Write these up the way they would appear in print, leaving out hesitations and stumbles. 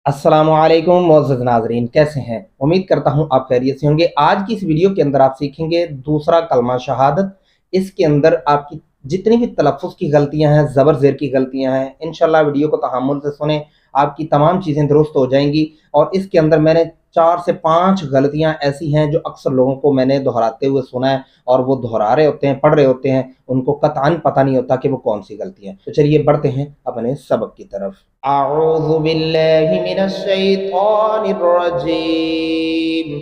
अस्सलामु अलैकुम मुअज़्ज़ज़ नाज़रीन, कैसे हैं? उम्मीद करता हूँ आप खैरियत से होंगे। आज की इस वीडियो के अंदर आप सीखेंगे दूसरा कलमा शहादत। इसके अंदर आपकी जितनी भी तलफ़्फ़ुज़ की गलतियाँ हैं, ज़बर ज़ेर की गलतियाँ हैं, इंशाअल्लाह वीडियो को तहम्मुल से सुनें, आपकी तमाम चीज़ें दुरुस्त हो जाएंगी। और इसके अंदर मैंने 4 से 5 गलतियाँ ऐसी हैं जो अक्सर लोगों को मैंने दोहराते हुए सुना है, और वो दोहरा रहे होते हैं, पढ़ रहे होते हैं, उनको कतई पता नहीं होता कि वो कौन सी गलती है। तो चलिए बढ़ते हैं अपने सबक की तरफ। अऊज़ु बिल्लाहि मिनश शैतानिर रजीम।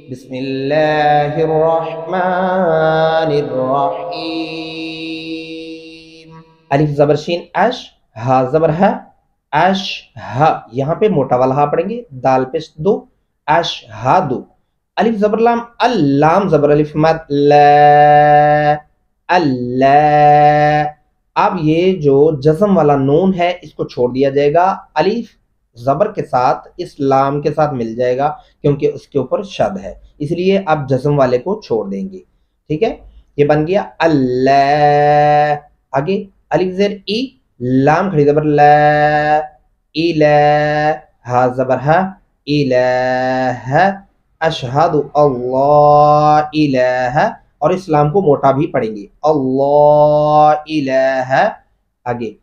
बिस्मिल्लाहिर रहमानिर रहीम। अलिफ ज़बर शीन अश, हा ज़बर है, अश हा, यहाँ पे मोटा वाला हा पढ़ेंगे, दाल पे दो, अश हा दो। अलिफ ज़बर लाम अल, लाम ज़बर अलिफ मद ला, अल्ला। अब ये जो जज़म वाला नून है इसको छोड़ दिया जाएगा, अलिफ ज़बर के साथ इस लाम के साथ मिल जाएगा क्योंकि उसके ऊपर शद है, इसलिए आप जज़म वाले को छोड़ देंगे। ठीक है, ये बन गया अल्लाह। आगे अलिफ ज़ेर ई, लाम खड़ी ज़बर ला, इला, हा ज़बर हा, इलाहा, अशहदु अल्लाह इलाहा, और इस्लाम को मोटा भी पढ़ेंगे, अल्लाह इलाहा। आगे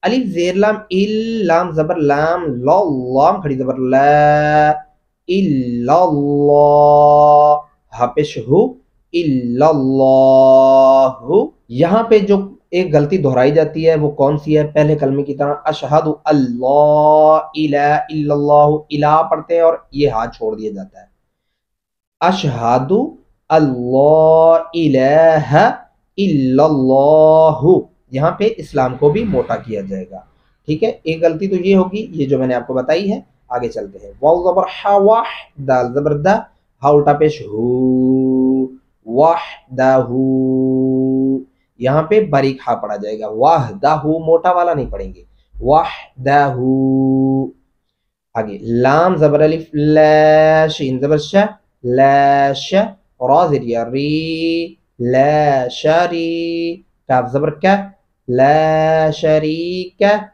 अलिफ ज़ेर लाम इल, लाम ज़बर लाम, ला, लाम खड़ी ज़बर ला, इल्लल्लाह, हा पेश हु, इल्लल्लाहु। यहाँ पे जो एक गलती दोहराई जाती है वो कौन सी है? पहले कलमे की तरह अशहदु अल्लाह इलाहा इल्लल्लाहु, इला पढ़ते हैं और ये हाथ छोड़ दिया जाता है। अशहदु अल्लाह इलाहा इल्लल्लाहु, यहाँ पे इस्लाम को भी मोटा किया जाएगा। ठीक है, एक गलती तो ये होगी, ये जो मैंने आपको बताई है। आगे चलते हैं। वाव ज़बर हा वाह, दाल ज़बर दा, हा उल्टा पेश हु, वहदहु। यहाँ पे बारीक हा पढ़ा जाएगा, वहदहु मोटा वाला नहीं पढ़ेंगे, वहदहु। आगे लाम ज़बर अलिफ ला, शीन ज़बर शा, ला श, रा ज़ेर या री, ला शरी, काफ ज़बर का, ला शरीका,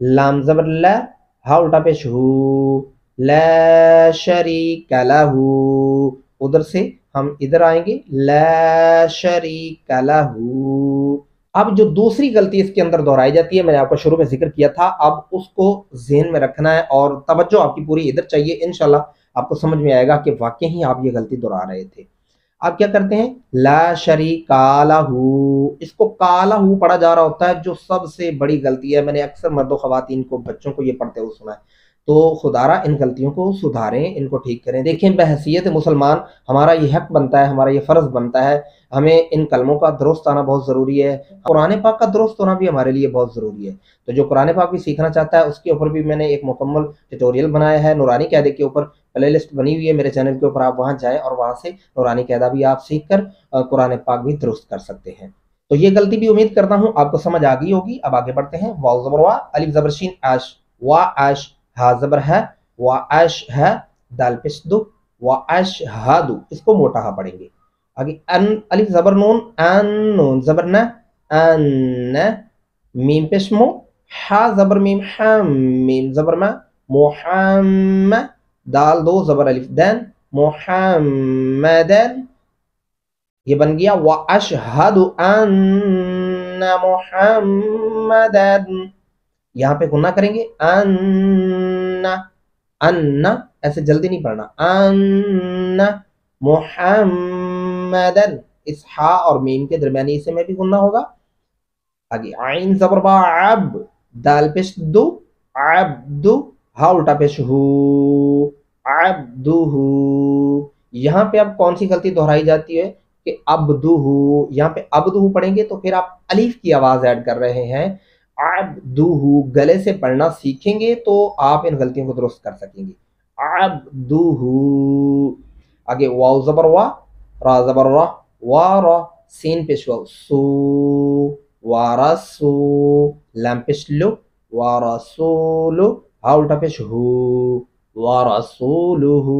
लाम ज़बर ला, हा उल्टा पेश हु, ला शरीका लहू। उधर से हम इधर आएंगे, ला शरीका लहू। अब जो दूसरी गलती इसके अंदर दोहराई जाती है, मैंने आपको शुरू में जिक्र किया था, अब उसको ज़हन में रखना है और तवज्जो आपकी पूरी इधर चाहिए। इंशाल्लाह आपको समझ में आएगा कि वाकई ही आप ये गलती दोहरा रहे थे। आप क्या करते हैं? ला शरीका लहू, इसको कालहू पढ़ा जा रहा होता है, जो सबसे बड़ी गलती है। मैंने अक्सर मर्दों ख़वातीन को, बच्चों को ये पढ़ते हुए सुना है। तो खुदारा इन गलतियों को सुधारें, इनको ठीक करें। देखें, बहैसियत मुसलमान हमारा ये हक बनता है, हमारा ये फ़र्ज़ बनता है, हमें इन कलमों का दुरुस्त आना बहुत ज़रूरी है। कुरान पाक का दुरुस्त होना भी हमारे लिए बहुत ज़रूरी है। तो जो कुरान पाक भी सीखना चाहता है उसके ऊपर भी मैंने एक मुकम्मल ट्यूटोरियल बनाया है, नूरानी कायदे के ऊपर प्लेलिस्ट बनी हुई है मेरे चैनल के ऊपर। आप वहाँ जाएँ और वहाँ से नूरानी कायदा भी आप सीख कर कुरान पाक भी दुरुस्त कर सकते हैं। तो ये गलती भी उम्मीद करता हूँ आपको समझ आ गई होगी। अब आगे बढ़ते हैं। वाव ज़बर वा, अलिफ ज़बर शीन आश, वा आश, हा ज़बर है, वा आश है, दाल पेश दो, वा आश हा दो, इसको मोटा हा पढ़ेंगे। आगे अन, अलिफ ज़बर नून, अन, नून ज़बर न, अन, मीम पेश मो, हा ज़बर मीम हम, मीम ज़बर मा, मुहम्म, दाल दो ज़बर अलिफ दैन, मुहम्मदन। ये बन गया व अशहदु अन्ना मुहम्मदन। यहाँ पे गुन्ना करेंगे, अन्ना, अन्ना ऐसे जल्दी नहीं पढ़ना, अन्ना मुहम्मदन, इस हा और मीम के दरमियानी हिस्से में भी गुन्ना होगा। आगे आइन ज़बर बा, अब, दाल पेश दो, अब्दु, हा उल्टा पेश हु, अब्दुहु। यहाँ पे अब कौन सी गलती दोहराई जाती है कि अब्दुहु, यहाँ पे अब्दुहु पढ़ेंगे तो फिर आप अलीफ की आवाज ऐड कर रहे हैं। अब्दुहु गले से पढ़ना सीखेंगे तो आप इन गलतियों को दुरुस्त कर सकेंगे। अब्दुहु। आगे वाव ज़बर वा, रा ज़बर रा, वा रा, सीन पेश वाव, सू, वारसू, लाम पेश लो, वारसूलु, हा उल्टा पेश हु, वारसूलुहु।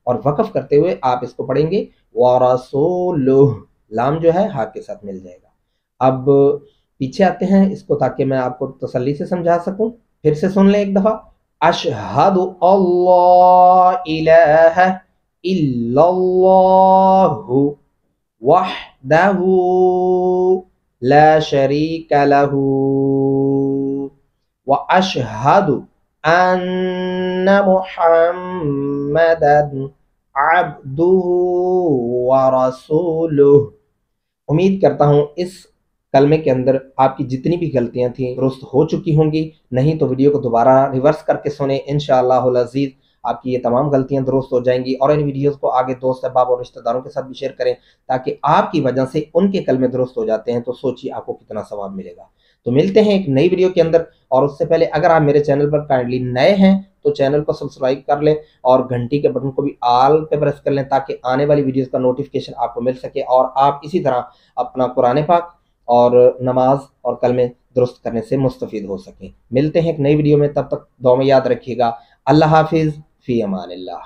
और वक़फ़ करते हुए आप इसको पढ़ेंगे वारसूलुहु, लाम जो है हा के साथ मिल जाएगा। अब पीछे आते हैं इसको ताकि मैं आपको तसल्ली से समझा सकूं। फिर से सुन लें एक दफ़ा। अशहदु अल्ला इलाहा इल्लल्लाहु वहदहु ला शरीक लहू व अशहदु अन्ना मुहम्मदन अब्दुहु व रसूलुहु। उम्मीद करता हूँ इस कलमे के अंदर आपकी जितनी भी गलतियां थी दुरुस्त हो चुकी होंगी, नहीं तो वीडियो को दोबारा रिवर्स करके सुने, इंशाअल्लाहुल अज़ीज़ आपकी ये तमाम गलतियां दुरुस्त हो जाएंगी। और इन वीडियोस को आगे दोस्त अहबाब और रिश्तेदारों के साथ भी शेयर करें ताकि आपकी वजह से उनके कलमे दुरुस्त हो जाते हैं, तो सोचिए आपको कितना सवाब मिलेगा। तो मिलते हैं एक नई वीडियो के अंदर, और उससे पहले अगर आप मेरे चैनल पर काइंडली नए हैं तो चैनल को सब्सक्राइब कर लें और घंटी के बटन को भी ऑल पे प्रेस कर लें ताकि आने वाली वीडियोस का नोटिफिकेशन आपको मिल सके और आप इसी तरह अपना कुरान पाक और नमाज और कलमे दुरुस्त करने से मुस्तफ़ीद हो सकें। मिलते हैं एक नई वीडियो में, तब तक दुआ में याद रखिएगा। अल्लाह हाफिज़, फ़ी अमानिल्लाह।